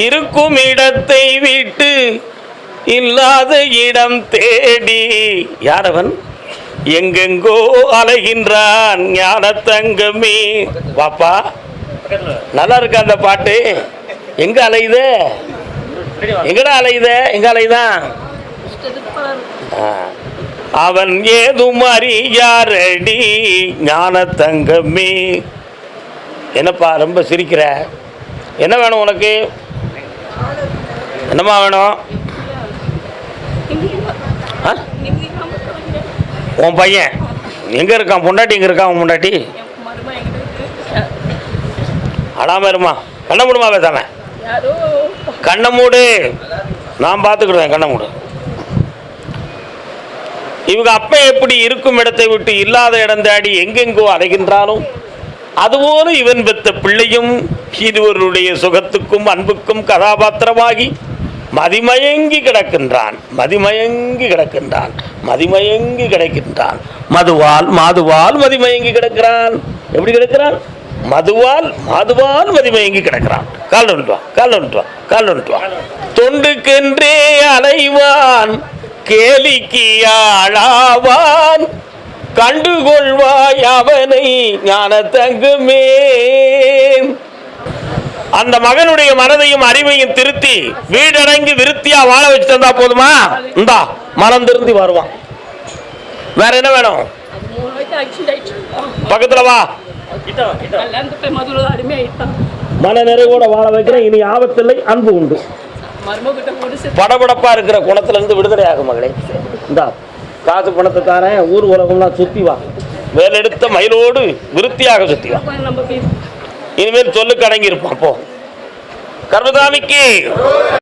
இருக்கும் இடத்தை விட்டு இல்லாத இடம் தேடி யாரவன் எங்கெங்கோ அலைகின்றான் ஞான தங்கமே. பாப்பா நல்லா இருக்கு அந்த பாட்டு. எங்க அலையுது? எங்கடா அலையுத? எங்க அலையுதான்? அவன் ஏதும் அறியாரடி ஞான தங்கமே. என்னப்பா ரொம்ப சிரிக்கிற? என்ன வேணும் உனக்கு? என்னம்மா வேணும்? உன் பையன் எங்க இருக்கான்? பொண்டாட்டி எங்க இருக்கான்? உன் பொண்டாட்டி அடாம இருமா. கண்ண மூடுமா பேசாம. கண்ண மூடு, நான் பார்த்துக்கிடுவேன். கண்ண மூடு. இவங்க அப்ப எப்படி இருக்கும் இடத்தை விட்டு இல்லாத இடம் தேடி எங்கெங்கோ அலைகின்றாலும் அதுபோல இவன் பெற்ற பிள்ளையும் இருவருடைய சுகத்துக்கும் அன்புக்கும் கதாபாத்திரமாகி மதிமயங்கி கிடக்கின்றான். மதிமயங்கி கிடக்கின்றான். மதிமயங்கி கிடக்கின்றான். மதுவால் மாதுவால் மதிமயங்கி கிடக்கிறான். எப்படி கிடக்கிறான்? மதுவால் மாதுவால் மதிமயங்கி கிடக்கிறான். கால் ஒன்று வா, கால் ஒன்று வா, கால் ஒன்று வா. தொண்டுக்கென்றே அலைவான், கேலிக்கு ஆளாவான், கண்டுகொள்வாய் அவனை ஞான தங்கமே. அந்த மகனுடைய மனதையும் அறிவையும் திருத்தி வீடடங்கி விருத்தியா வாழ வச்சு தந்தா போதுமா? இந்தா மனம் திருந்தி வருவான். வேற என்ன வேணும்? பக்கத்துல வா. மன நிறைவோட வாழ வைக்கிறேன். இனி ஆபத்தில்லை, அன்பு உண்டு. படபடப்பா இருக்கிற குணத்துல இருந்து விடுதலை ஆகும் மகளே. இந்தா காசு பணத்தை தாரேன், ஊர் உலகம்லாம் சுத்தி வா. வேலெடுத்த மயிலோடு விருத்தியாக சுத்தி வா. இனிமேல் சொல்லுக்கு அடங்கி இருப்பான். போ. கர்மதாமிக்கு